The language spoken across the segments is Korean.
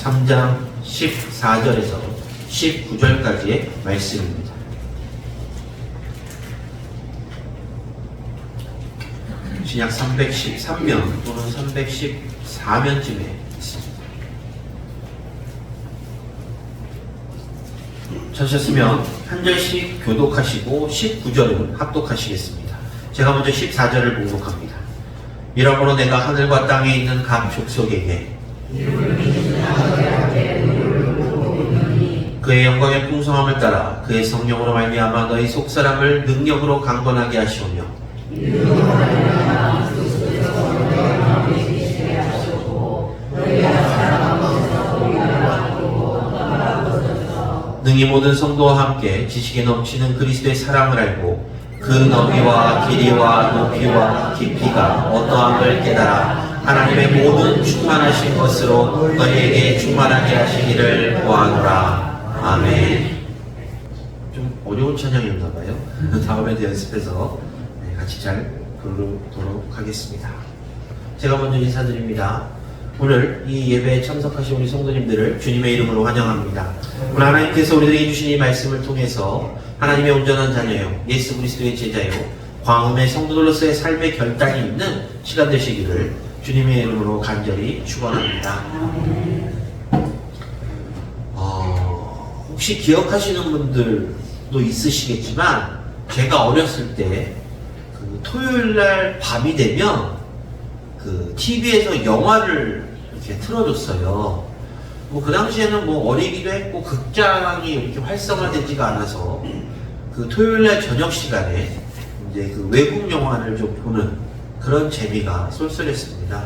3장 14절에서 19절까지의 말씀입니다. 신약 313면 또는 314면쯤에 있습니다. 찾으셨으면 한 절씩 교독하시고 19절은 합독하시겠습니다. 제가 먼저 14절을 봉독합니다. 이러므로 내가 하늘과 땅에 있는 각 족속에게 그의 영광의 풍성함을 따라 그의 성령으로 말미암아 너희 속사람을 능력으로 강건하게 하시오며 능히 모든 성도와 함께 지식에 넘치는 그리스도의 사랑을 알고 그 너비와 길이와 높이와 깊이가 어떠함을 깨달아 하나님의 모든 충만하신 것으로 너희에게 충만하게 하시기를 구하노라. 아멘. 좀 어려운 찬양이었나봐요. 다음에도 연습해서 같이 잘 부르도록 하겠습니다. 제가 먼저 인사드립니다. 오늘 이 예배에 참석하신 우리 성도님들을 주님의 이름으로 환영합니다. 오늘 하나님께서 우리들에게 주신 이 말씀을 통해서 하나님의 온전한 자녀요, 예수 그리스도의 제자요, 광음의 성도들로서의 삶의 결단이 있는 시간 되시기를 주님의 이름으로 간절히 축원합니다. 혹시 기억하시는 분들도 있으시겠지만 제가 어렸을 때 그 토요일날 밤이 되면 그 TV에서 영화를 이렇게 틀어줬어요. 뭐 그 당시에는 뭐 어리기도 했고 극장이 이렇게 활성화되지가 않아서 그 토요일날 저녁 시간에 이제 그 외국 영화를 좀 보는 그런 재미가 쏠쏠했습니다.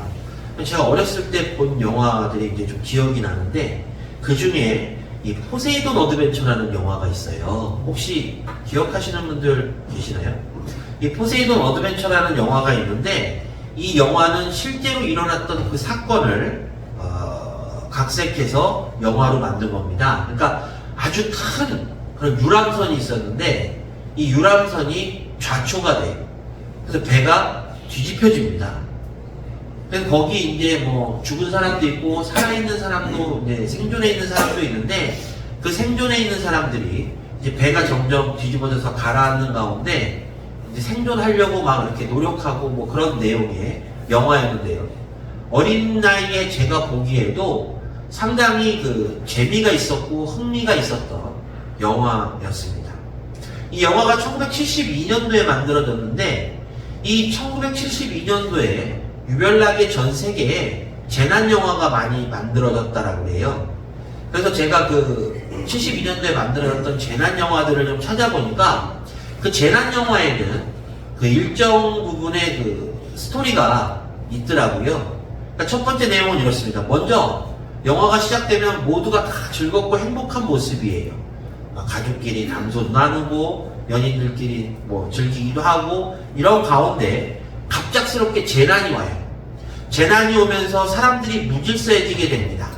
제가 어렸을 때 본 영화들이 이제 좀 기억이 나는데 그 중에 이 포세이돈 어드벤처라는 영화가 있어요. 혹시 기억하시는 분들 계시나요? 이 포세이돈 어드벤처라는 영화가 있는데 이 영화는 실제로 일어났던 그 사건을 각색해서 영화로 만든 겁니다. 그러니까 아주 큰 그런 유람선이 있었는데 이 유람선이 좌초가 돼요. 그래서 배가 뒤집혀집니다. 그래서 거기 이제 뭐 죽은 사람도 있고 살아있는 사람도 이제 생존해 있는 사람도 있는데 그 생존해 있는 사람들이 이제 배가 점점 뒤집어져서 가라앉는 가운데 이제 생존하려고 막 이렇게 노력하고 뭐 그런 내용의 영화였는데요. 어린 나이에 제가 보기에도 상당히 그 재미가 있었고 흥미가 있었던 영화였습니다. 이 영화가 1972년도에 만들어졌는데 이 1972년도에 유별나게 전 세계에 재난 영화가 많이 만들어졌다라고 해요. 그래서 제가 그 72년도에 만들어졌던 재난 영화들을 좀 찾아보니까 그 재난 영화에는 그 일정 부분의 그 스토리가 있더라고요. 그러니까 첫 번째 내용은 이렇습니다. 먼저 영화가 시작되면 모두가 다 즐겁고 행복한 모습이에요. 가족끼리 담소 나누고 연인들끼리 뭐 즐기기도 하고 이런 가운데 갑작스럽게 재난이 와요. 재난이 오면서 사람들이 무질서해지게 됩니다.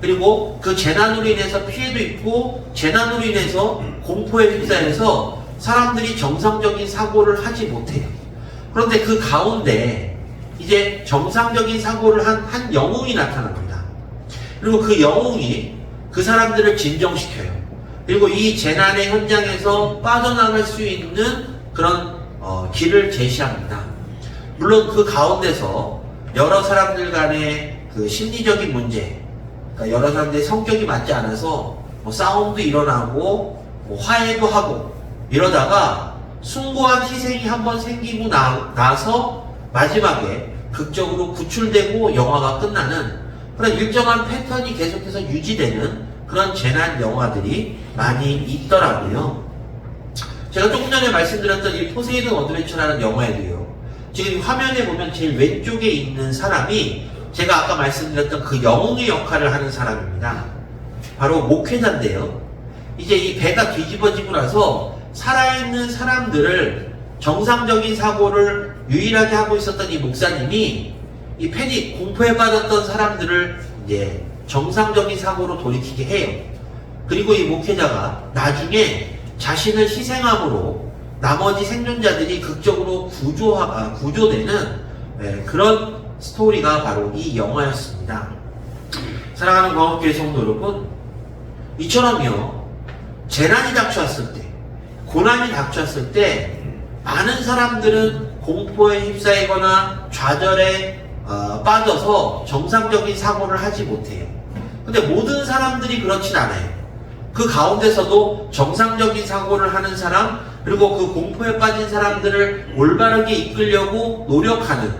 그리고 그 재난으로 인해서 피해도 있고 재난으로 인해서 공포에 휩싸여서 사람들이 정상적인 사고를 하지 못해요. 그런데 그 가운데 이제 정상적인 사고를 한 영웅이 나타납니다. 그리고 그 영웅이 그 사람들을 진정시켜요. 그리고 이 재난의 현장에서 빠져나갈 수 있는 그런 길을 제시합니다. 물론 그 가운데서 여러 사람들 간의 그 심리적인 문제, 그러니까 여러 사람들의 성격이 맞지 않아서 뭐 싸움도 일어나고 뭐 화해도 하고 이러다가 숭고한 희생이 한번 생기고 나서 마지막에 극적으로 구출되고 영화가 끝나는 그런 일정한 패턴이 계속해서 유지되는 그런 재난 영화들이 많이 있더라고요. 제가 조금 전에 말씀드렸던 이 포세이돈 어드벤처라는 영화에도요. 지금 화면에 보면 제일 왼쪽에 있는 사람이 제가 아까 말씀드렸던 그 영웅의 역할을 하는 사람입니다. 바로 목회자인데요. 이제 이 배가 뒤집어지고 나서 살아있는 사람들을 정상적인 사고를 유일하게 하고 있었던 이 목사님이 이 패닉, 공포에 빠졌던 사람들을 이제 정상적인 사고로 돌이키게 해요. 그리고 이 목회자가 나중에 자신을 희생함으로 나머지 생존자들이 극적으로 구조되는 그런 스토리가 바로 이 영화였습니다. 사랑하는 광업교회 성도 여러분, 이처럼요, 재난이 닥쳐왔을 때, 고난이 닥쳐왔을 때 많은 사람들은 공포에 휩싸이거나 좌절에 빠져서 정상적인 사고를 하지 못해요. 근데 모든 사람들이 그렇진 않아요. 그 가운데서도 정상적인 사고를 하는 사람, 그리고 그 공포에 빠진 사람들을 올바르게 이끌려고 노력하는,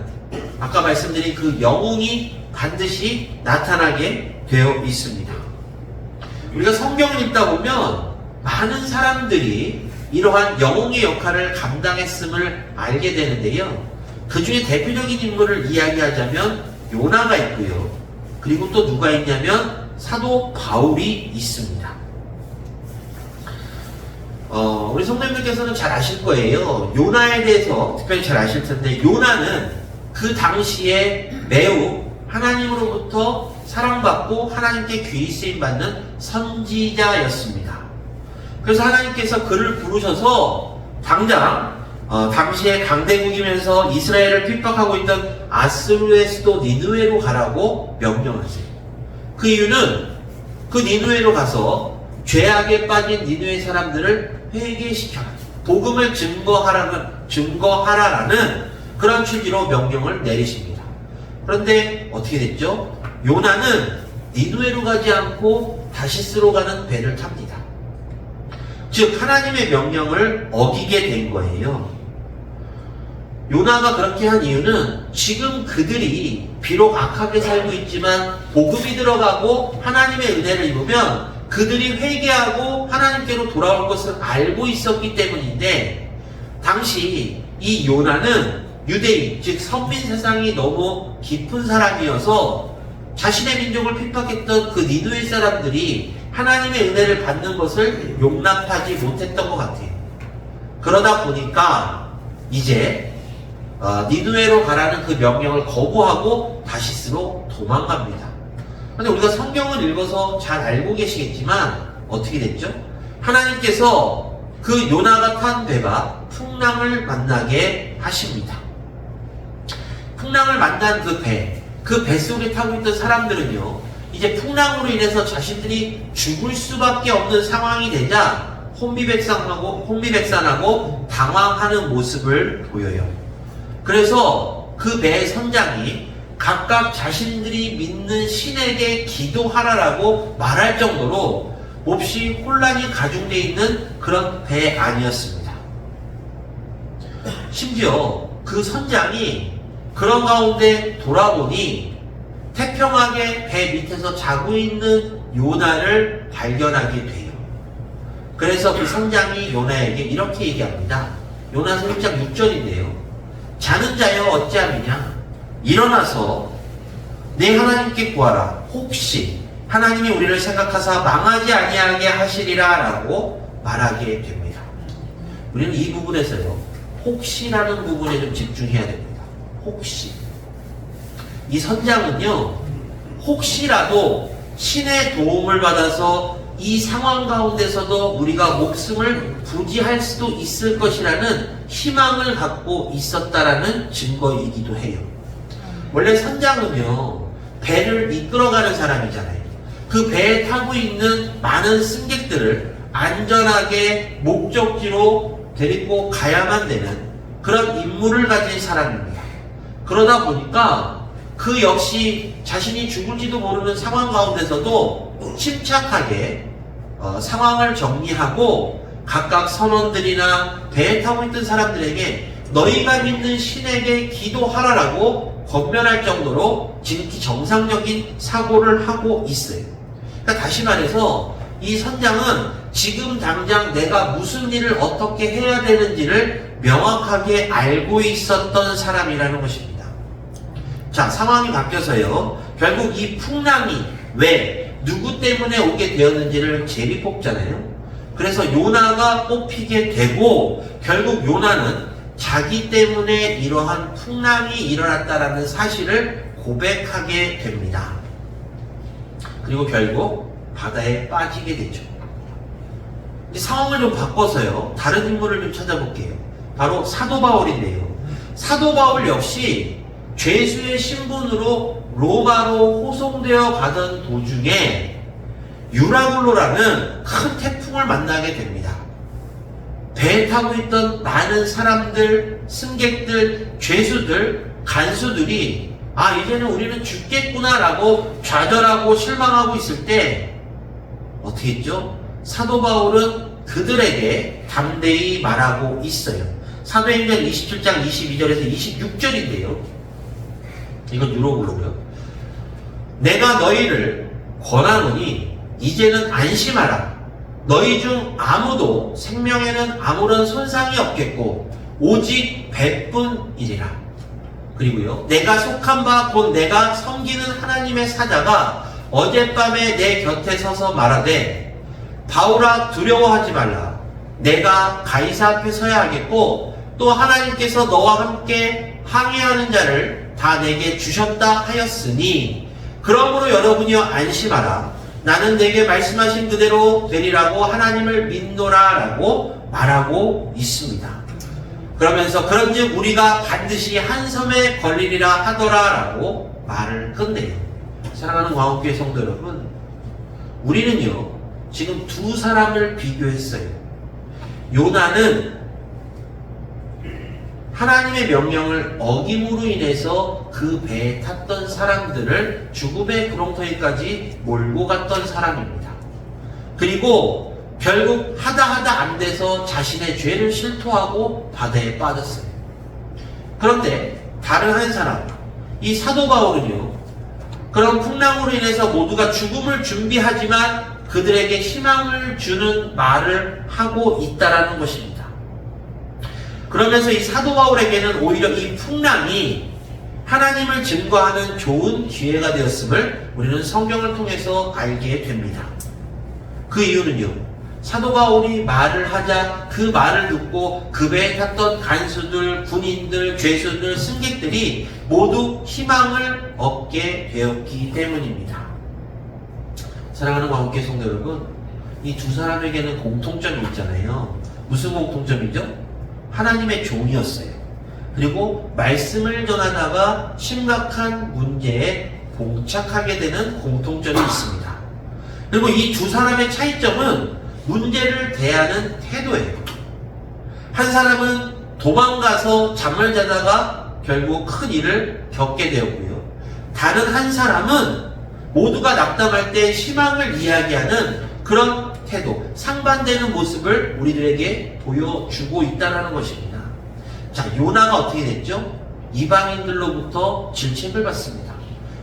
아까 말씀드린 그 영웅이 반드시 나타나게 되어 있습니다. 우리가 성경을 읽다 보면 많은 사람들이 이러한 영웅의 역할을 감당했음을 알게 되는데요. 그 중에 대표적인 인물을 이야기하자면 요나가 있고요. 그리고 또 누가 있냐면 사도 바울이 있습니다. 우리 성도님들께서는 잘 아실 거예요. 요나에 대해서 특별히 잘 아실 텐데, 요나는 그 당시에 매우 하나님으로부터 사랑받고 하나님께 귀히 쓰임받는 선지자였습니다. 그래서 하나님께서 그를 부르셔서 당장 당시에 강대국이면서 이스라엘을 핍박하고 있던 아스루의 수도 니느웨로 가라고 명령하세요. 그 이유는 그 니느웨로 가서 죄악에 빠진 니느웨 사람들을 회개시켜라, 복음을 증거하라라는 그런 취지로 명령을 내리십니다. 그런데 어떻게 됐죠? 요나는 니느웨로 가지 않고 다시스로 가는 배를 탑니다. 즉 하나님의 명령을 어기게 된 거예요. 요나가 그렇게 한 이유는 지금 그들이 비록 악하게 살고 있지만 복음이 들어가고 하나님의 은혜를 입으면 그들이 회개하고 하나님께로 돌아올 것을 알고 있었기 때문인데, 당시 이 요나는 유대인, 즉 선민 세상이 너무 깊은 사람이어서 자신의 민족을 핍박했던 그 니느웨 사람들이 하나님의 은혜를 받는 것을 용납하지 못했던 것 같아요. 그러다 보니까 이제 니느웨로 가라는 그 명령을 거부하고 다시스로 도망갑니다. 그런데 우리가 성경을 읽어서 잘 알고 계시겠지만 어떻게 됐죠? 하나님께서 그 요나가 탄 배가 풍랑을 만나게 하십니다. 풍랑을 만난 그 배 속에 타고 있던 사람들은요, 이제 풍랑으로 인해서 자신들이 죽을 수밖에 없는 상황이 되자 혼미백산하고 당황하는 모습을 보여요. 그래서 그 배의 선장이 각각 자신들이 믿는 신에게 기도하라라고 말할 정도로 몹시 혼란이 가중되어 있는 그런 배 아니었습니다. 심지어 그 선장이 그런 가운데 돌아보니 태평하게 배 밑에서 자고 있는 요나를 발견하게 돼요. 그래서 그 선장이 요나에게 이렇게 얘기합니다. 요나서 1장 6절인데요. 자는 자여 어찌함이냐? 일어나서 내 하나님께 구하라. 혹시 하나님이 우리를 생각하사 망하지 아니하게 하시리라 라고 말하게 됩니다. 우리는 이 부분에서요, 혹시라는 부분에 좀 집중해야 됩니다. 혹시. 이 선장은요, 혹시라도 신의 도움을 받아서 이 상황 가운데서도 우리가 목숨을 부지할 수도 있을 것이라는 희망을 갖고 있었다라는 증거이기도 해요. 원래 선장은요, 배를 이끌어가는 사람이잖아요. 그 배에 타고 있는 많은 승객들을 안전하게 목적지로 데리고 가야만 되는 그런 임무를 가진 사람입니다. 그러다 보니까 그 역시 자신이 죽을지도 모르는 상황 가운데서도 침착하게 상황을 정리하고 각각 선원들이나 배에 타고 있던 사람들에게 너희가 믿는 신에게 기도하라라고 권면할 정도로 지극히 정상적인 사고를 하고 있어요. 그러니까 다시 말해서 이 선장은 지금 당장 내가 무슨 일을 어떻게 해야 되는지를 명확하게 알고 있었던 사람이라는 것입니다. 자, 상황이 바뀌어서요, 결국 이 풍랑이 왜 누구 때문에 오게 되었는지를 재비뽑잖아요. 그래서 요나가 뽑히게 되고 결국 요나는 자기 때문에 이러한 풍랑이 일어났다라는 사실을 고백하게 됩니다. 그리고 결국 바다에 빠지게 되죠. 이제 상황을 좀 바꿔서요, 다른 인물을 좀 찾아볼게요. 바로 사도 바울인데요. 사도 바울 역시 죄수의 신분으로 로마로 호송되어 가던 도중에 유라굴로라는 큰 태풍을 만나게 됩니다. 배에 타고 있던 많은 사람들, 승객들, 죄수들, 간수들이 이제는 우리는 죽겠구나라고 좌절하고 실망하고 있을 때 어떻게 했죠? 사도 바울은 그들에게 담대히 말하고 있어요. 사도행전 27장 22절에서 26절인데요. 이건 유로글로고요. 내가 너희를 권하노니 이제는 안심하라. 너희 중 아무도 생명에는 아무런 손상이 없겠고 오직 배뿐이리라. 그리고요, 내가 속한 바 곧 내가 섬기는 하나님의 사자가 어젯밤에 내 곁에 서서 말하되 바울아 두려워하지 말라. 내가 가이사 앞에 서야 하겠고 또 하나님께서 너와 함께 항해하는 자를 다 내게 주셨다 하였으니 그러므로 여러분이여 안심하라. 나는 내게 말씀하신 그대로 되리라고 하나님을 믿노라 라고 말하고 있습니다. 그러면서 그런즉 우리가 반드시 한 섬에 걸리리라 하더라 라고 말을 끝내요. 사랑하는 광업교회 성도 여러분, 우리는요 지금 두 사람을 비교했어요. 요나는 하나님의 명령을 어김으로 인해서 그 배에 탔던 사람들을 죽음의 구렁텅이까지 몰고 갔던 사람입니다. 그리고 결국 하다 안 돼서 자신의 죄를 실토하고 바다에 빠졌어요. 그런데 다른 한 사람, 이 사도 바울은요, 그런 풍랑으로 인해서 모두가 죽음을 준비하지만 그들에게 희망을 주는 말을 하고 있다라는 것입니다. 그러면서 이 사도 바울에게는 오히려 이 풍랑이 하나님을 증거하는 좋은 기회가 되었음을 우리는 성경을 통해서 알게 됩니다. 그 이유는요, 사도 바울이 말을 하자 그 말을 듣고 그 배에 탔던 간수들, 군인들, 죄수들, 승객들이 모두 희망을 얻게 되었기 때문입니다. 사랑하는 광업교회 성도 여러분, 이 두 사람에게는 공통점이 있잖아요. 무슨 공통점이죠? 하나님의 종이었어요. 그리고 말씀을 전하다가 심각한 문제에 봉착하게 되는 공통점이 있습니다. 그리고 이 두 사람의 차이점은 문제를 대하는 태도예요. 한 사람은 도망가서 잠을 자다가 결국 큰 일을 겪게 되었고요. 다른 한 사람은 모두가 낙담할 때 희망을 이야기하는 그런 태도, 상반되는 모습을 우리들에게 보여주고 있다는 것입니다. 자, 요나가 어떻게 됐죠? 이방인들로부터 질책을 받습니다.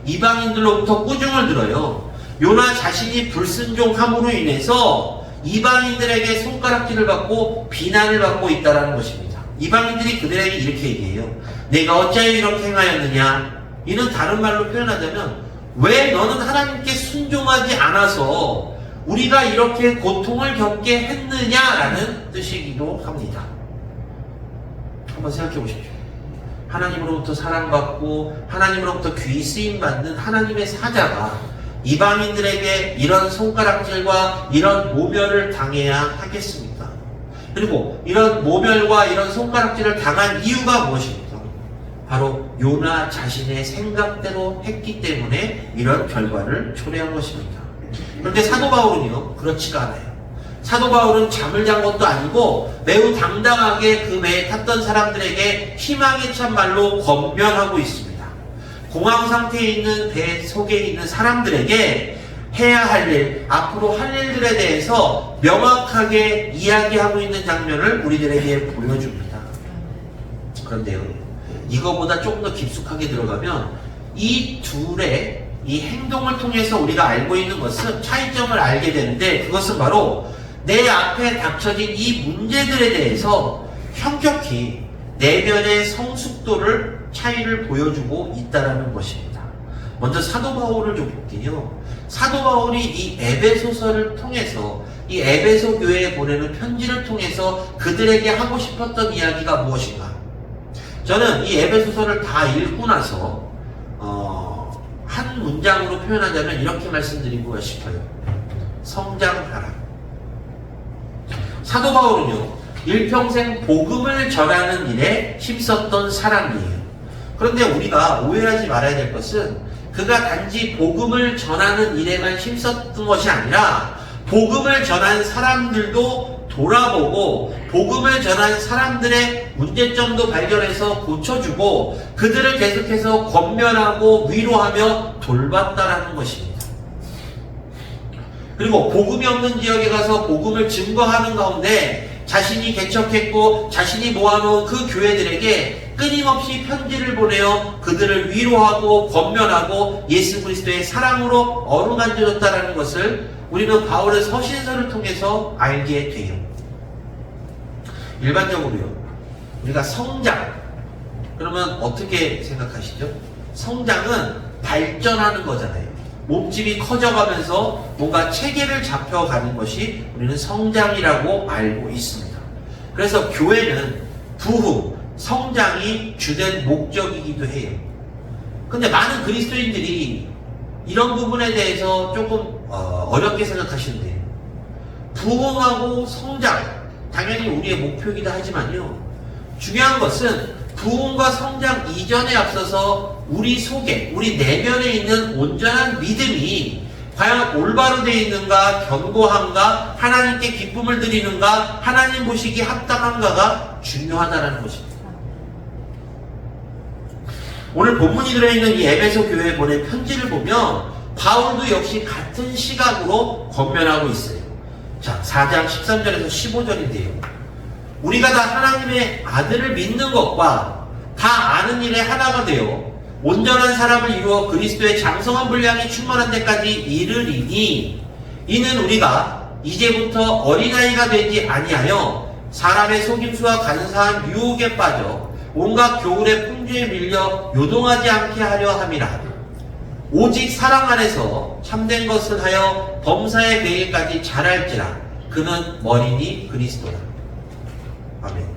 이방인들로부터 꾸중을 들어요. 요나 자신이 불순종함으로 인해서 이방인들에게 손가락질을 받고 비난을 받고 있다는 것입니다. 이방인들이 그들에게 이렇게 얘기해요. 내가 어찌하여 이렇게 행하였느냐? 이는 다른 말로 표현하자면 왜 너는 하나님께 순종하지 않아서 우리가 이렇게 고통을 겪게 했느냐라는 뜻이기도 합니다. 한번 생각해 보십시오. 하나님으로부터 사랑받고 하나님으로부터 귀히 쓰임받는 하나님의 사자가 이방인들에게 이런 손가락질과 이런 모멸을 당해야 하겠습니까? 그리고 이런 모멸과 이런 손가락질을 당한 이유가 무엇입니까? 바로 요나 자신의 생각대로 했기 때문에 이런 결과를 초래한 것입니다. 그런데 사도 바울은요, 그렇지가 않아요. 사도 바울은 잠을 잔 것도 아니고 매우 당당하게 그 배에 탔던 사람들에게 희망의 참말로 권면하고 있습니다. 공황 상태에 있는 배 속에 있는 사람들에게 해야 할 일, 앞으로 할 일들에 대해서 명확하게 이야기하고 있는 장면을 우리들에게 보여줍니다. 그런데요, 이거보다 조금 더 깊숙하게 들어가면 이 둘의 이 행동을 통해서 우리가 알고 있는 것은 차이점을 알게 되는데, 그것은 바로 내 앞에 닥쳐진 이 문제들에 대해서 현격히 내면의 성숙도를 차이를 보여주고 있다는 것입니다. 먼저 사도 바울을 좀 볼게요. 사도 바울이 이 에베소서를 통해서, 이 에베소 교회에 보내는 편지를 통해서 그들에게 하고 싶었던 이야기가 무엇인가? 저는 이 에베소서를 다 읽고 나서 한 문장으로 표현하자면 이렇게 말씀드리고 싶어요. 성장하라. 사도 바울은요, 일평생 복음을 전하는 일에 힘썼던 사람이에요. 그런데 우리가 오해하지 말아야 될 것은 그가 단지 복음을 전하는 일에만 힘썼던 것이 아니라 복음을 전한 사람들도 돌아보고 복음을 전한 사람들의 문제점도 발견해서 고쳐주고 그들을 계속해서 권면하고 위로하며 돌봤다라는 것입니다. 그리고 복음이 없는 지역에 가서 복음을 증거하는 가운데 자신이 개척했고 자신이 모아놓은 그 교회들에게 끊임없이 편지를 보내어 그들을 위로하고 권면하고 예수 그리스도의 사랑으로 어루만져줬다라는 것을 우리는 바울의 서신서를 통해서 알게 돼요. 일반적으로요, 우리가 성장, 그러면 어떻게 생각하시죠? 성장은 발전하는 거잖아요. 몸집이 커져가면서 뭔가 체계를 잡혀가는 것이 우리는 성장이라고 알고 있습니다. 그래서 교회는 부흥, 성장이 주된 목적이기도 해요. 근데 많은 그리스도인들이 이런 부분에 대해서 조금 어렵게 생각하시는데, 부흥하고 성장, 당연히 우리의 목표이기도 하지만요, 중요한 것은 부흥과 성장 이전에 앞서서 우리 속에, 우리 내면에 있는 온전한 믿음이 과연 올바로 되어 있는가, 견고한가, 하나님께 기쁨을 드리는가, 하나님 보시기 합당한가가 중요하다는 것입니다. 오늘 본문이 들어있는 이 에베소 교회에 보낸 편지를 보면 바울도 역시 같은 시각으로 권면하고 있어요. 자, 4장 13절에서 15절인데요. 우리가 다 하나님의 아들을 믿는 것과 다 아는 일에 하나가 되어 온전한 사람을 이루어 그리스도의 장성한 분량이 충만한 데까지 이르리니, 이는 우리가 이제부터 어린아이가 되지 아니하여 사람의 속임수와 간사한 유혹에 빠져 온갖 교훈의 풍조에 밀려 요동하지 않게 하려 함이라. 오직 사랑 안에서 참된 것을 하여 범사의 계획까지 잘할지라. 그는 머리니 그리스도라. 아멘.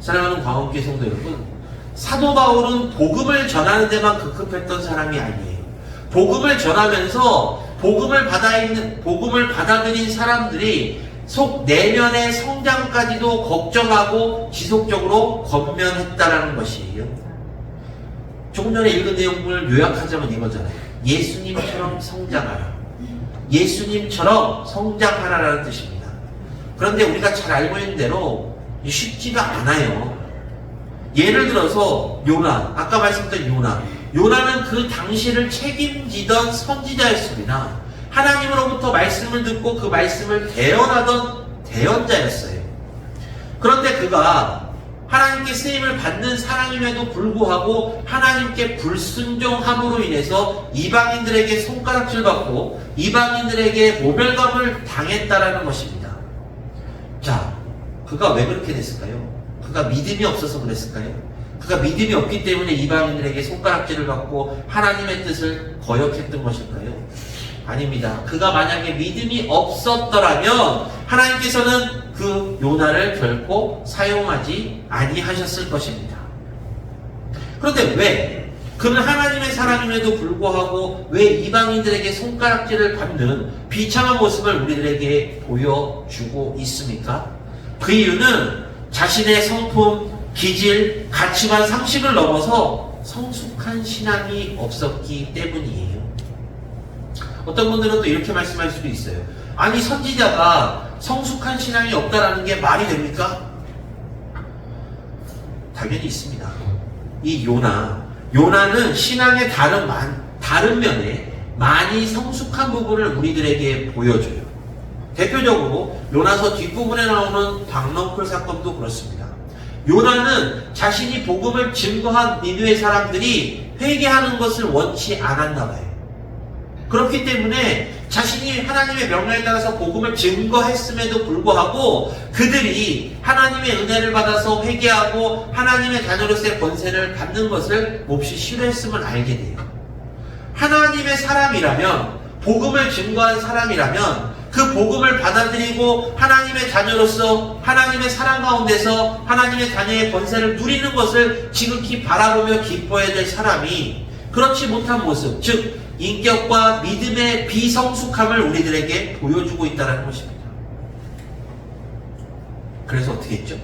사랑하는 광원교회 성도 여러분, 사도 바울은 복음을 전하는 데만 급급했던 사람이 아니에요. 복음을 전하면서 복음을 받아들인 사람들이 속 내면의 성장까지도 걱정하고 지속적으로 권면했다라는 것이에요. 조금 전에 읽은 내용을 요약하자면 이거잖아요. 예수님처럼 성장하라. 예수님처럼 성장하라라는 뜻입니다. 그런데 우리가 잘 알고 있는 대로 쉽지가 않아요. 예를 들어서 요나, 아까 말씀드린 요나는 그 당시를 책임지던 선지자였습니다. 하나님으로부터 말씀을 듣고 그 말씀을 대언하던 대언자였어요. 그런데 그가 하나님께 쓰임을 받는 사람임에도 불구하고 하나님께 불순종함으로 인해서 이방인들에게 손가락질 받고 이방인들에게 모멸감을 당했다라는 것입니다. 자, 그가 왜 그렇게 됐을까요? 그가 믿음이 없어서 그랬을까요? 그가 믿음이 없기 때문에 이방인들에게 손가락질을 받고 하나님의 뜻을 거역했던 것일까요? 아닙니다. 그가 만약에 믿음이 없었더라면 하나님께서는 그 요나를 결코 사용하지 아니하셨을 것입니다. 그런데 왜 그는 하나님의 사람임에도 불구하고 왜 이방인들에게 손가락질을 받는 비참한 모습을 우리들에게 보여주고 있습니까? 그 이유는 자신의 성품, 기질, 가치관, 상식을 넘어서 성숙한 신앙이 없었기 때문이에요. 어떤 분들은 또 이렇게 말씀할 수도 있어요. 아니, 선지자가 성숙한 신앙이 없다라는 게 말이 됩니까? 당연히 있습니다. 이 요나는 신앙의 다른 면에 많이 성숙한 부분을 우리들에게 보여줘요. 대표적으로 요나서 뒷부분에 나오는 박넝쿨 사건도 그렇습니다. 요나는 자신이 복음을 증거한 니느웨 사람들이 회개하는 것을 원치 않았나 봐요. 그렇기 때문에 자신이 하나님의 명령에 따라서 복음을 증거했음에도 불구하고 그들이 하나님의 은혜를 받아서 회개하고 하나님의 자녀로서의 권세를 받는 것을 몹시 싫어했음을 알게 돼요. 하나님의 사람이라면, 복음을 증거한 사람이라면 그 복음을 받아들이고 하나님의 자녀로서 하나님의 사랑 가운데서 하나님의 자녀의 권세를 누리는 것을 지극히 바라보며 기뻐해야 될 사람이 그렇지 못한 모습, 즉 인격과 믿음의 비성숙함을 우리들에게 보여주고 있다는 것입니다. 그래서 어떻게 했죠?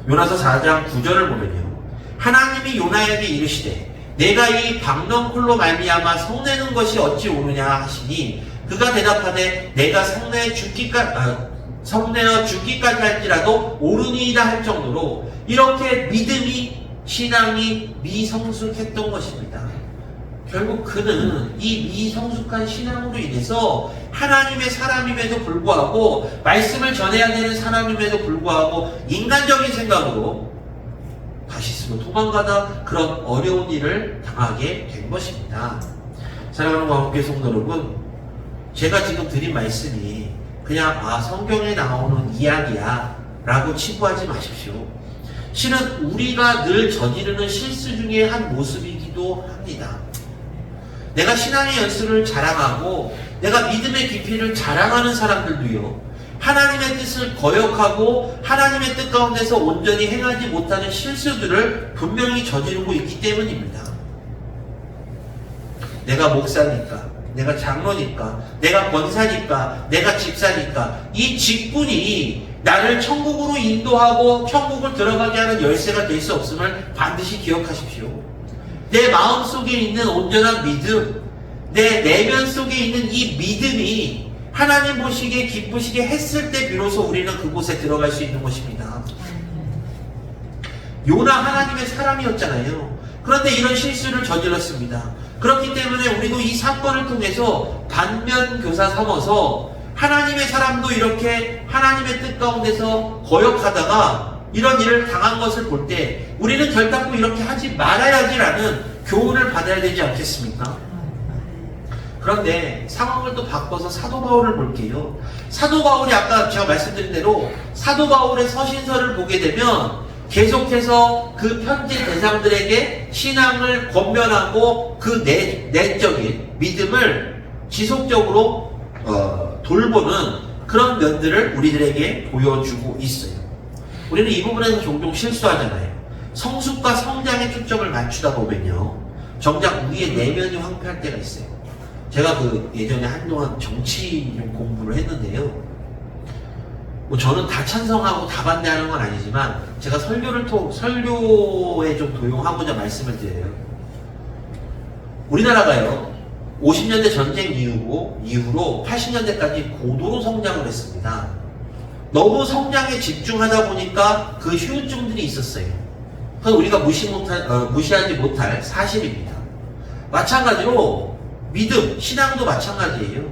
요나서 4장 9절을 보면요, 하나님이 요나에게 이르시되 내가 이 박넝쿨로 말미암아 성내는 것이 어찌 오느냐 하시니 그가 대답하되 내가 성내어 죽기까지 할지라도 오르니이다 할 정도로 이렇게 믿음이 신앙이 미성숙했던 것입니다. 결국 그는 이 미성숙한 신앙으로 인해서 하나님의 사람임에도 불구하고 말씀을 전해야 되는 사람임에도 불구하고 인간적인 생각으로 다시스로 도망가다 그런 어려운 일을 당하게 된 것입니다. 사랑하는 광복교회 성도 여러분, 제가 지금 드린 말씀이 그냥 성경에 나오는 이야기야 라고 치부하지 마십시오. 실은 우리가 늘 저지르는 실수 중에 한 모습이기도 합니다. 내가 신앙의 연수를 자랑하고 내가 믿음의 깊이를 자랑하는 사람들도요, 하나님의 뜻을 거역하고 하나님의 뜻 가운데서 온전히 행하지 못하는 실수들을 분명히 저지르고 있기 때문입니다. 내가 목사니까, 내가 장로니까, 내가 권사니까, 내가 집사니까 이 직분이 나를 천국으로 인도하고 천국을 들어가게 하는 열쇠가 될 수 없음을 반드시 기억하십시오. 내 마음속에 있는 온전한 믿음, 내 내면 속에 있는 이 믿음이 하나님 보시기에 기쁘시게 했을 때 비로소 우리는 그곳에 들어갈 수 있는 것입니다. 요나 하나님의 사람이었잖아요. 그런데 이런 실수를 저질렀습니다. 그렇기 때문에 우리도 이 사건을 통해서 반면교사 삼아서 하나님의 사람도 이렇게 하나님의 뜻 가운데서 거역하다가 이런 일을 당한 것을 볼 때 우리는 결단코 이렇게 하지 말아야지라는 교훈을 받아야 되지 않겠습니까? 그런데 상황을 또 바꿔서 사도 바울을 볼게요. 사도 바울이 아까 제가 말씀드린 대로 사도 바울의 서신서를 보게 되면 계속해서 그 편지 대상들에게 신앙을 권면하고 그 내적인 믿음을 지속적으로 돌보는 그런 면들을 우리들에게 보여주고 있어요. 우리는 이 부분에서 종종 실수하잖아요. 성숙과 성장에 초점을 맞추다 보면요, 정작 우리의 내면이 황폐할 때가 있어요. 제가 예전에 한동안 정치 공부를 했는데요. 저는 다 찬성하고 다 반대하는 건 아니지만 제가 설교에 좀 도용하고자 말씀을 드려요. 우리나라가요, 50년대 전쟁 이후로 80년대까지 고도로 성장을 했습니다. 너무 성장에 집중하다 보니까 그 후유증들이 있었어요. 그건 우리가 무시하지 못할 사실입니다. 마찬가지로 믿음, 신앙도 마찬가지예요.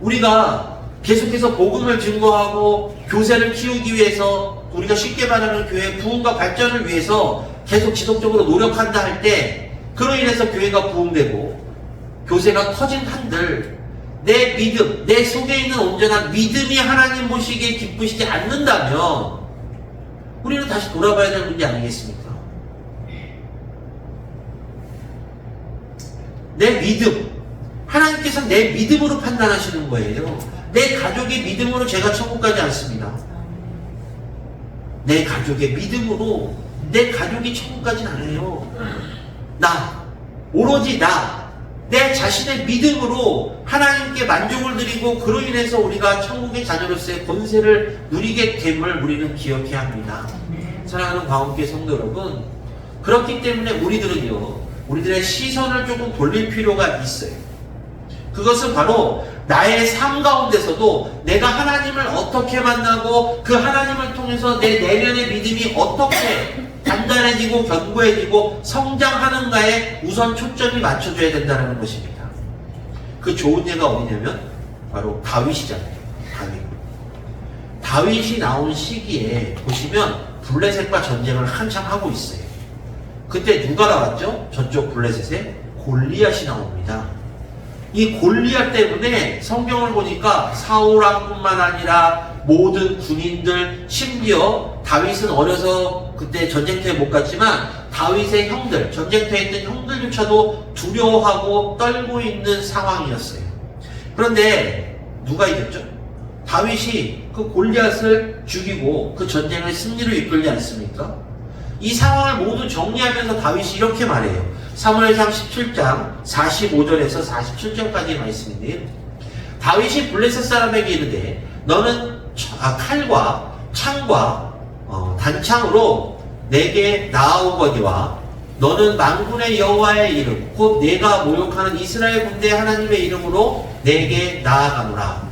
우리가 계속해서 복음을 증거하고 교세를 키우기 위해서 우리가 쉽게 말하는 교회의 부흥과 발전을 위해서 계속 지속적으로 노력한다 할 때 그로 인해서 교회가 부흥되고 교세가 터진 한들 내 믿음, 내 속에 있는 온전한 믿음이 하나님 보시기에 기쁘시지 않는다면 우리는 다시 돌아봐야 될 문제 아니겠습니까? 내 믿음, 하나님께서 내 믿음으로 판단하시는 거예요. 내 가족의 믿음으로 제가 천국 가지 않습니다. 내 가족의 믿음으로 내 가족이 천국 가진 않아요. 오로지 내 자신의 믿음으로 하나님께 만족을 드리고 그로 인해서 우리가 천국의 자녀로서의 권세를 누리게 됨을 우리는 기억해야 합니다. 사랑하는 광복교회 성도 여러분, 그렇기 때문에 우리들의 시선을 조금 돌릴 필요가 있어요. 그것은 바로 나의 삶 가운데서도 내가 하나님을 어떻게 만나고 그 하나님을 통해서 내 내면의 믿음이 어떻게 단단해지고 견고해지고 성장하는가에 우선 초점이 맞춰져야 된다는 것입니다. 그 좋은 예가 어디냐면 바로 다윗이잖아요. 다윗이 나온 시기에 보시면 블레셋과 전쟁을 한참 하고 있어요. 그때 누가 나왔죠? 저쪽 블레셋에 골리앗이 나옵니다. 이 골리앗 때문에 성경을 보니까 사울왕뿐만 아니라 모든 군인들, 심지어 다윗은 어려서 그때 전쟁터에 못 갔지만 다윗의 형들, 전쟁터에 있던 형들조차도 두려워하고 떨고 있는 상황이었어요. 그런데 누가 이겼죠? 다윗이 그 골리앗을 죽이고 그 전쟁을 승리로 이끌지 않습니까? 이 상황을 모두 정리하면서 다윗이 이렇게 말해요. 사무엘상 17장 45절에서 47절까지의 말씀인데요. 다윗이 블레셋 사람에게 이르되 너는 칼과 창과 단창으로 내게 나아오거니와 너는 만군의 여호와의 이름 곧 내가 모욕하는 이스라엘 군대 하나님의 이름으로 내게 나아가노라.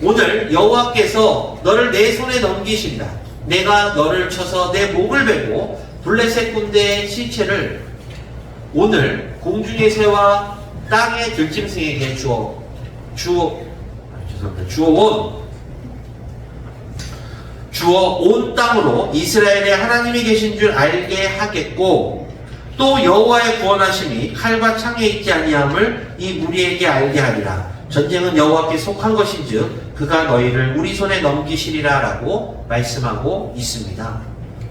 오늘 여호와께서 너를 내 손에 넘기시리라. 내가 너를 쳐서 내 목을 베고 블레셋 군대의 실체를 오늘 공중의 새와 땅의 들짐승에게 주어 온 땅으로 이스라엘의 하나님이 계신 줄 알게 하겠고 또 여호와의 구원하심이 칼과 창에 있지 아니함을 이 무리에게 알게 하리라. 전쟁은 여호와께 속한 것인즉 그가 너희를 우리 손에 넘기시리라 라고 말씀하고 있습니다.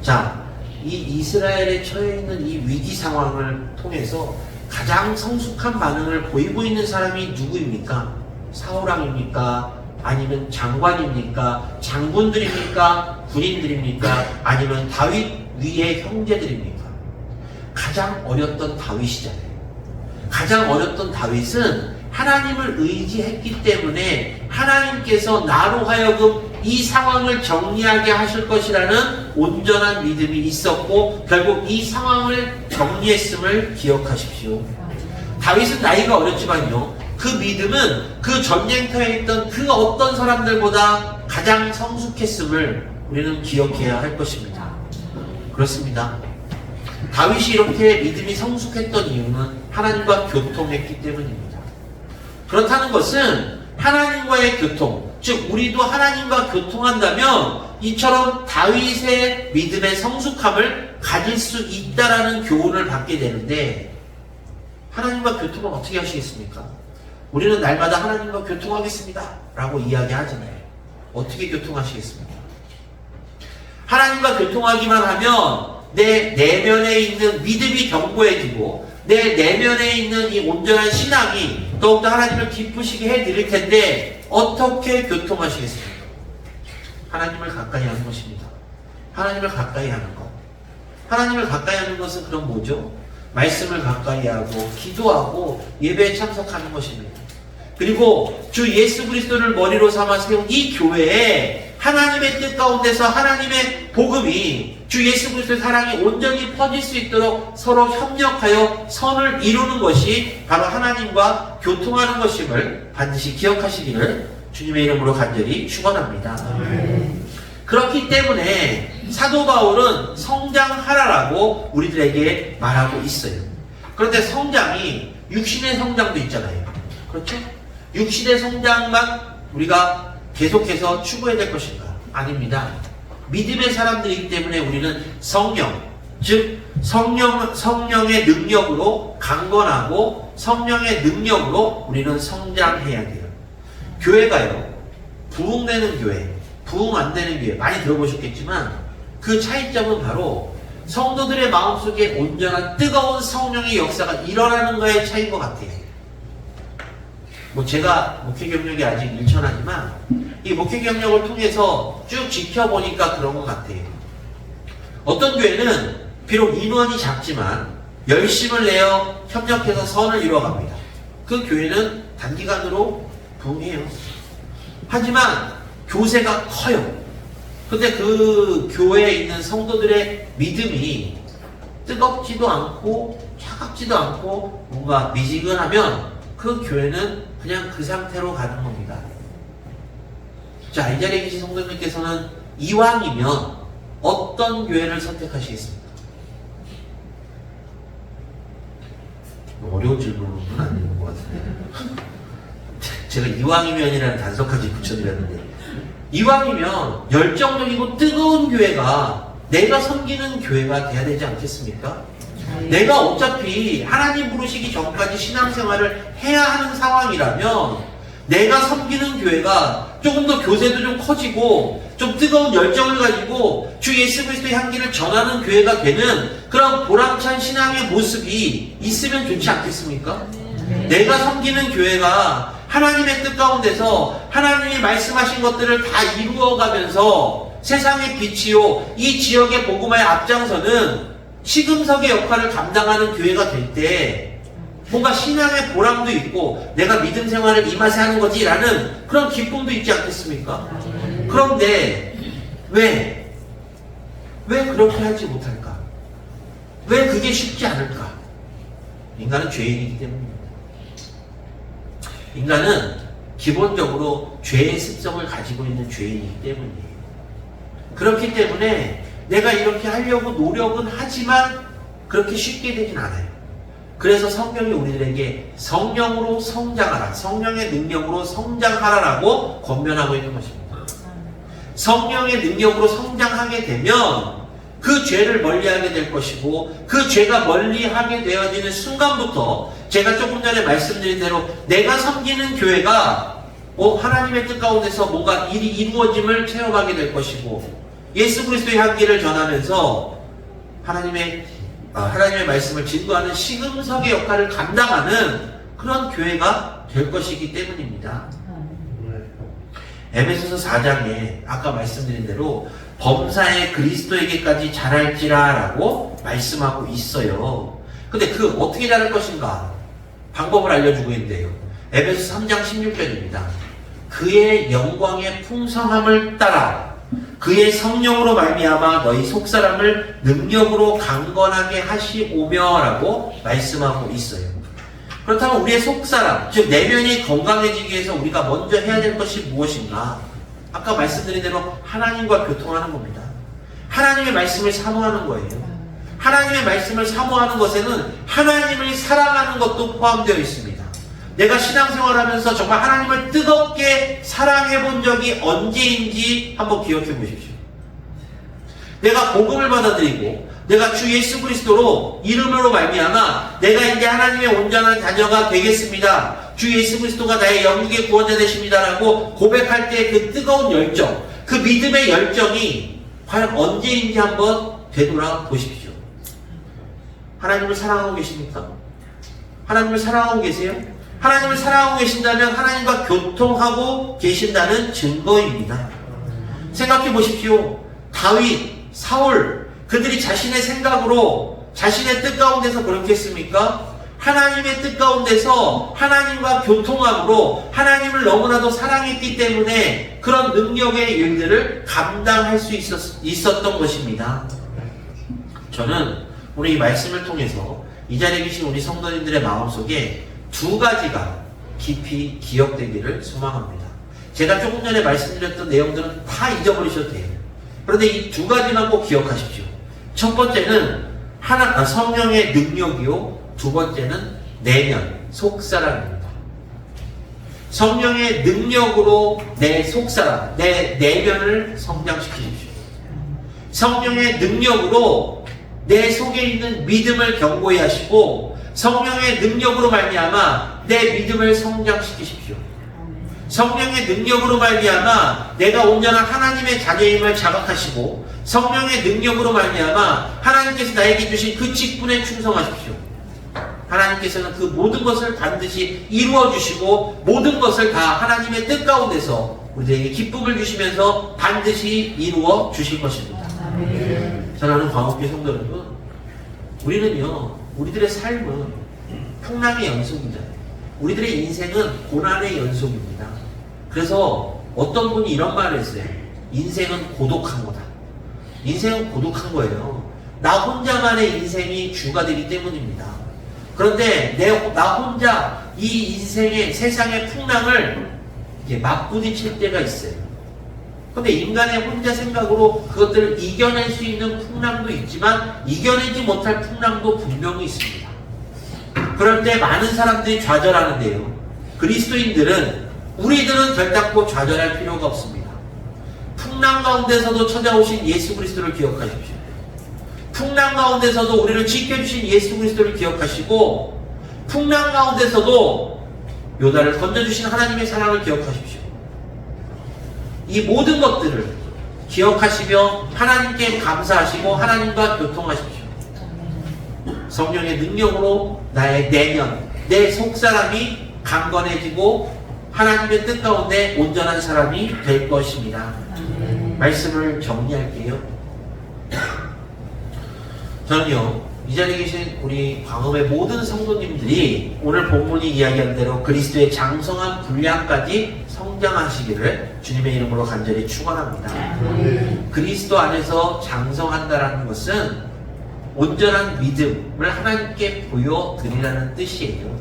자, 이 이스라엘에 처해 있는 이 위기 상황을 통해서 가장 성숙한 반응을 보이고 있는 사람이 누구입니까? 사울왕입니까? 아니면 장관입니까? 장군들입니까? 군인들입니까? 아니면 다윗 위의 형제들입니까? 가장 어렸던 다윗이잖아요. 가장 어렸던 다윗은 하나님을 의지했기 때문에 하나님께서 나로 하여금 이 상황을 정리하게 하실 것이라는 온전한 믿음이 있었고 결국 이 상황을 정리했음을 기억하십시오. 다윗은 나이가 어렸지만요, 그 믿음은 그 전쟁터에 있던 그 어떤 사람들보다 가장 성숙했음을 우리는 기억해야 할 것입니다. 그렇습니다. 다윗이 이렇게 믿음이 성숙했던 이유는 하나님과 교통했기 때문입니다. 그렇다는 것은 하나님과의 교통, 즉 우리도 하나님과 교통한다면 이처럼 다윗의 믿음의 성숙함을 가질 수 있다라는 교훈을 받게 되는데, 하나님과 교통을 어떻게 하시겠습니까? 우리는 날마다 하나님과 교통하겠습니다 라고 이야기하잖아요. 어떻게 교통하시겠습니까? 하나님과 교통하기만 하면 내 내면에 있는 믿음이 견고해지고 내 내면에 있는 이 온전한 신앙이 더욱더 하나님을 기쁘시게 해드릴 텐데, 어떻게 교통하시겠습니까? 하나님을 가까이 하는 것입니다. 하나님을 가까이 하는 것. 하나님을 가까이 하는 것은 그럼 뭐죠? 말씀을 가까이 하고 기도하고 예배에 참석하는 것입니다. 그리고 주 예수 그리스도를 머리로 삼아 세운 이 교회에 하나님의 뜻 가운데서 하나님의 복음이, 주 예수 그리스도의 사랑이 온전히 퍼질 수 있도록 서로 협력하여 선을 이루는 것이 바로 하나님과 교통하는 것임을 반드시 기억하시기를 주님의 이름으로 간절히 축원합니다. 그렇기 때문에 사도 바울은 성장하라라고 우리들에게 말하고 있어요. 그런데 성장이 육신의 성장도 있잖아요. 그렇죠? 육신의 성장만 우리가 계속해서 추구해야 될 것인가? 아닙니다. 믿음의 사람들이기 때문에 우리는 성령, 즉 성령의 능력으로 강건하고 성령의 능력으로 우리는 성장해야 돼요. 교회가요, 부흥되는 교회, 부흥 안 되는 교회 많이 들어보셨겠지만 그 차이점은 바로 성도들의 마음속에 온전한 뜨거운 성령의 역사가 일어나는 거의 차이인 것 같아요. 제가 목회 경력이 아직 일천하지만 이 목회 경력을 통해서 쭉 지켜보니까 그런 것 같아요. 어떤 교회는 비록 인원이 작지만 열심을 내어 협력해서 선을 이루어갑니다. 그 교회는 단기간으로 부흥해요. 하지만 교세가 커요. 근데 그 교회에 있는 성도들의 믿음이 뜨겁지도 않고 차갑지도 않고 뭔가 미지근하면 그 교회는 그냥 그 상태로 가는 겁니다. 자, 이 자리에 계신 성도님께서는 이왕이면 어떤 교회를 선택하시겠습니까? 어려운 질문은 아닌 것 같은데 제가 이왕이면이라는 단서까지 붙여드렸는데, 이왕이면 열정적이고 뜨거운 교회가 내가 섬기는 교회가 돼야 되지 않겠습니까? 내가 어차피 하나님 부르시기 전까지 신앙생활을 해야 하는 상황이라면 내가 섬기는 교회가 조금 더 교세도 좀 커지고 좀 뜨거운 열정을 가지고 주 예수 그리스도의 향기를 전하는 교회가 되는 그런 보람찬 신앙의 모습이 있으면 좋지 않겠습니까? 내가 섬기는 교회가 하나님의 뜻 가운데서 하나님이 말씀하신 것들을 다 이루어가면서 세상의 빛이요 이 지역의 복음화에 앞장서는 시금석의 역할을 감당하는 교회가 될 때 뭔가 신앙의 보람도 있고 내가 믿음 생활을 이 맛에 하는 거지 라는 그런 기쁨도 있지 않겠습니까? 그런데 왜 그렇게 하지 못할까? 왜 그게 쉽지 않을까? 인간은 죄인이기 때문입니다. 인간은 기본적으로 죄의 습성을 가지고 있는 죄인이기 때문이에요. 그렇기 때문에 내가 이렇게 하려고 노력은 하지만 그렇게 쉽게 되진 않아요. 그래서 성경이 우리들에게 성령으로 성장하라, 성령의 능력으로 성장하라라고 권면하고 있는 것입니다. 성령의 능력으로 성장하게 되면 그 죄를 멀리하게 될 것이고, 그 죄가 멀리하게 되어지는 순간부터 제가 조금 전에 말씀드린 대로 내가 섬기는 교회가 하나님의 뜻 가운데서 뭔가 일이 이루어짐을 체험하게 될 것이고, 예수 그리스도의 향기를 전하면서 하나님의 말씀을 증거하는 시금석의 역할을 감당하는 그런 교회가 될 것이기 때문입니다. 에베소서 4장에 아까 말씀드린 대로 범사에 그리스도에게까지 자랄지라 라고 말씀하고 있어요. 근데 그 어떻게 자랄 것인가? 방법을 알려주고 있는데요. 에베소 3장 16절입니다. 그의 영광의 풍성함을 따라 그의 성령으로 말미암아 너희 속사람을 능력으로 강건하게 하시오며 라고 말씀하고 있어요. 그렇다면 우리의 속사람, 즉 내면이 건강해지기 위해서 우리가 먼저 해야 될 것이 무엇인가? 아까 말씀드린 대로 하나님과 교통하는 겁니다. 하나님의 말씀을 사모하는 거예요. 하나님의 말씀을 사모하는 것에는 하나님을 사랑하는 것도 포함되어 있습니다. 내가 신앙생활하면서 정말 하나님을 뜨겁게 사랑해 본 적이 언제인지 한번 기억해 보십시오. 내가 복음을 받아들이고 내가 주 예수 그리스도로 이름으로 말미암아 내가 이제 하나님의 온전한 자녀가 되겠습니다. 주 예수 그리스도가 나의 영육의 구원자 되십니다라고 고백할 때 그 뜨거운 열정, 그 믿음의 열정이 과연 언제인지 한번 되돌아 보십시오. 하나님을 사랑하고 계십니까? 하나님을 사랑하고 계세요? 하나님을 사랑하고 계신다면 하나님과 교통하고 계신다는 증거입니다. 생각해 보십시오. 다윗, 사울, 그들이 자신의 생각으로 자신의 뜻 가운데서 그렇게 했습니까? 하나님의 뜻 가운데서 하나님과 교통함으로 하나님을 너무나도 사랑했기 때문에 그런 능력의 일들을 감당할 수 있었던 것입니다. 저는 오늘 이 말씀을 통해서 이 자리에 계신 우리 성도님들의 마음속에 두 가지가 깊이 기억되기를 소망합니다. 제가 조금 전에 말씀드렸던 내용들은 다 잊어버리셔도 돼요. 그런데 이 두 가지만 꼭 기억하십시오. 첫 번째는 성령의 능력이요, 두 번째는 내면, 속사람입니다. 성령의 능력으로 내 속사람, 내 내면을 성장시키십시오. 성령의 능력으로 내 속에 있는 믿음을 견고히 하시고 성령의 능력으로 말미암아 내 믿음을 성장시키십시오. 성령의 능력으로 말미암아 내가 온전한 하나님의 자녀임을 자각하시고 성령의 능력으로 말미암아 하나님께서 나에게 주신 그 직분에 충성하십시오. 하나님께서는 그 모든 것을 반드시 이루어 주시고 모든 것을 다 하나님의 뜻 가운데서 우리에게 기쁨을 주시면서 반드시 이루어 주실 것입니다. 사랑하는 광업교회 성도 여러분, 우리는요, 우리들의 삶은 풍랑의 연속이잖아요. 우리들의 인생은 고난의 연속입니다. 그래서 어떤 분이 이런 말을 했어요. 인생은 고독한 거다. 인생은 고독한 거예요. 나 혼자만의 인생이 주가 되기 때문입니다. 그런데 나 혼자 이 인생의 세상의 풍랑을 맞부딪힐 때가 있어요. 근데 인간의 혼자 생각으로 그것들을 이겨낼 수 있는 풍랑도 있지만 이겨내지 못할 풍랑도 분명히 있습니다. 그럴 때 많은 사람들이 좌절하는데요. 우리들은 결단코 좌절할 필요가 없습니다. 풍랑 가운데서도 찾아오신 예수 그리스도를 기억하십시오. 풍랑 가운데서도 우리를 지켜주신 예수 그리스도를 기억하시고 풍랑 가운데서도 요단을 건져주신 하나님의 사랑을 기억하십시오. 이 모든 것들을 기억하시며 하나님께 감사하시고 하나님과 교통하십시오. 성령의 능력으로 나의 내면, 내 속사람이 강건해지고 하나님의 뜻 가운데 온전한 사람이 될 것입니다. 말씀을 정리할게요. 저는요, 이 자리에 계신 우리 광음의 모든 성도님들이 오늘 본문이 이야기한 대로 그리스도의 장성한 분량까지 성장하시기를 주님의 이름으로 간절히 축원합니다. 그리스도 안에서 장성한다라는 것은 온전한 믿음을 하나님께 보여드리라는 뜻이에요.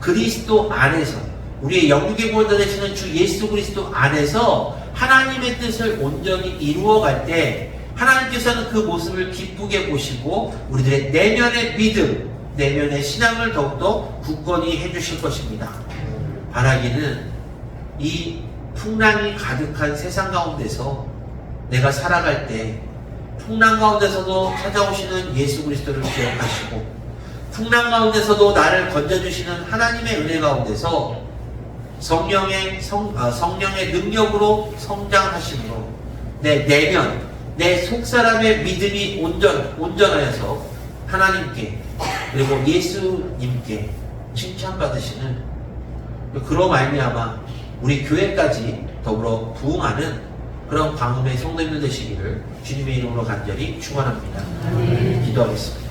그리스도 안에서, 우리의 영육의 구원자 되시는 주 예수 그리스도 안에서 하나님의 뜻을 온전히 이루어갈 때 하나님께서는 그 모습을 기쁘게 보시고 우리들의 내면의 믿음, 내면의 신앙을 더욱더 굳건히 해주실 것입니다. 바라기는 이 풍랑이 가득한 세상 가운데서 내가 살아갈 때 풍랑 가운데서도 찾아오시는 예수 그리스도를 기억하시고 풍랑 가운데서도 나를 건져주시는 하나님의 은혜 가운데서 성령의 능력으로 성장하심으로 내 내면, 내 속사람의 믿음이 온전하여서 하나님께 그리고 예수님께 칭찬받으시는 그로 말미암아 우리 교회까지 더불어 부흥하는 그런 광음의 성도님들 되시기를 주님의 이름으로 간절히 축원합니다. 기도하겠습니다.